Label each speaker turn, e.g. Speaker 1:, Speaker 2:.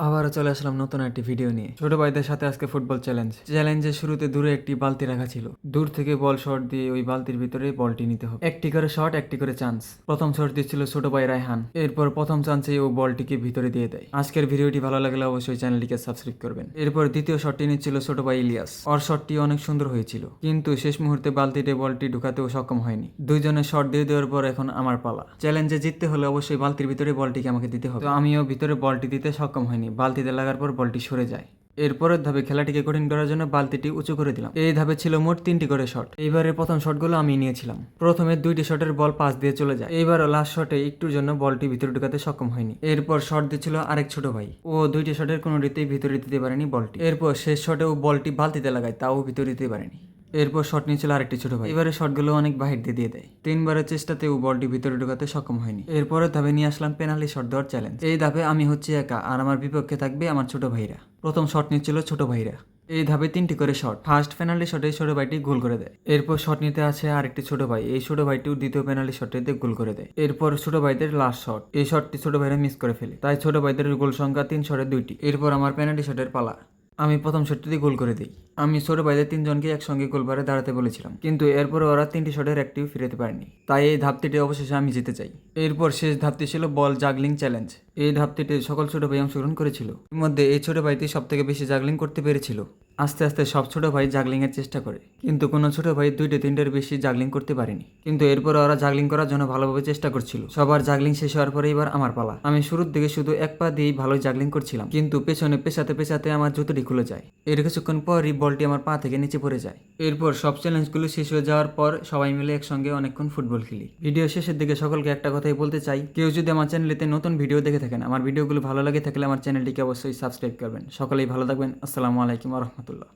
Speaker 1: আবারও চলে আসলাম নতুন একটি ভিডিও নিয়ে। ছোট ভাইদের সাথে আজকে ফুটবল চ্যালেঞ্জের শুরুতে দূরে একটি বালতি রাখা ছিল। দূর থেকে বল শট দিয়ে ওই বালতির ভিতরে বলটি নিতে হবে। একটি করে শট, একটি করে চান্স। প্রথম শট দিচ্ছিল ছোট ভাই রায়হান। এরপর প্রথম চান্সে ও বলটিকে ভিতরে দিয়ে দেয়। আজকের ভিডিওটি ভালো লাগলে অবশ্যই চ্যানেলটিকে সাবস্ক্রাইব করবেন। এরপর দ্বিতীয় শটটি নিচ্ছিল ছোট ভাই ইলিয়াস। ওর শটটি অনেক সুন্দর হয়েছিল, কিন্তু শেষ মুহূর্তে বালতিতে বলটি ঢুকাতেও সক্ষম হয়নি। দুইজনে শট দিয়ে দেওয়ার পর এখন আমার পালা। চ্যালেঞ্জে জিততে হলে অবশ্যই বালতির ভিতরে বলটিকে আমাকে দিতে হবে। তো আমিও ভিতরে বলটি দিতে সক্ষম হয়নি। বালতিতে লাগার পর বলটি সরে যায়। এরপরের ধাপে খেলাটিকে কঠিন করার জন্য বালতিটি উঁচু করে দিলাম। এই ধাপে ছিল মোট 3টি করে শট। এইবারের প্রথম শটগুলো আমি নিয়েছিলাম। প্রথমে 2টি শটের বল পাস দিয়ে চলে যায়। এইবারও লাস্ট শটে একটুর জন্য বলটি ভিতরে ঢুকাতে সক্ষম হয়নি। এরপর শট দিচ্ছিল আরেক ছোট ভাই। ও 2টি শটের কোনোটিতেই ভিতরে দিতে পারেনি বলটি। এরপর শেষ শটেও বলটি বালতিতে লাগায়, তাও ভিতরে দিতে পারেনি। এরপর শট নিয়েছিল আরেকটি ছোট ভাই। এবারে শটগুলো অনেক বাহির দিয়ে দেয়। 3বারের চেষ্টাতেও বলটি ভিতরে ঢোকাতে সক্ষম হয়নি। এরপরের ধাপে নিয়ে আসলাম পেনাল্টি শট দেওয়ার চ্যালেঞ্জ। এই ধাপে আমি হচ্ছি একা, আর আমার বিপক্ষে থাকবে আমার ছোট ভাইরা। প্রথম শট নিচ্ছিল ছোট ভাইরা। এই ধাপে 3টি করে শট। ফার্স্ট পেনাল্টি শটে ছোট ভাইটি গোল করে দেয়। এরপর শট নিতে আছে আরেকটি ছোট ভাই। এই ছোট ভাইটিও দ্বিতীয় পেনাল্টি শটটিতে গোল করে দেয়। এরপর ছোট ভাইদের লাস্ট শট। এই শটটি ছোট ভাইরা মিস করে ফেলে, তাই ছোট ভাইদের গোল সংখ্যা 3 শটে 2টি। এরপর আমার পেনাল্টি শটের পালা। আমি প্রথম শটটিতে গোল করে দিই। আমি ছোট ভাইদের 3জনকে একসঙ্গে গোলবারে দাঁড়াতে বলেছিলার, কিন্তু এরপরে ওরা 3টি শটের একটিও ফিরাতে পারেনি, তাই এই ধাপটিতে অবশেষে আমি জিতে যাই। এরপর শেষ ধাপটি ছিল বল জাগলিং চ্যালেঞ্জ। এই ধাপটিতে সকল ছোট ভাই অংশগ্রহণ করেছিল। এর মধ্যে এই ছোট ভাইটি সব থেকে বেশি জাগলিং করতে পেরেছিল। আস্তে আস্তে সব ছোট ভাই জাগলিং এর চেষ্টা করে, কিন্তু কোনো ছোট ভাই 2-3টের বেশি জাগলিং করতে পারেনি। কিন্তু এরপর ওরা জাগলিং করার জন্য ভালোভাবে চেষ্টা করছিল। সবার জাগলিং শেষ হওয়ার পরে এবার আমার পালা। আমি শুরুর দিকে শুধু এক পা দিয়েই ভালোই জাগলিং করছিলাম, কিন্তু পেছনে পেছাতে আমার জুতোটি খুলে যায়। এর কিছুক্ষণ পরই বলটি আমার পা থেকে নিচে পড়ে যায়। এরপর সব চ্যালেঞ্জগুলো শেষ হয়ে যাওয়ার পর সবাই মিলে একসঙ্গে অনেকক্ষণ ফুটবল খেলি। ভিডিও শেষের দিকে সকলকে একটা কথাই বলতে চাই, কেউ যদি আমার চ্যানেলেতে নতুন ভিডিও দেখে থাকেন, আমার ভিডিওগুলো ভালো লাগে থাকলে আমার চ্যানেলটিকে অবশ্যই সাবস্ক্রাইব করবেন। সকলেই ভালো থাকবেন। আসসালামু আলাইকুম ওয়া রাহমাতুল্লাহ।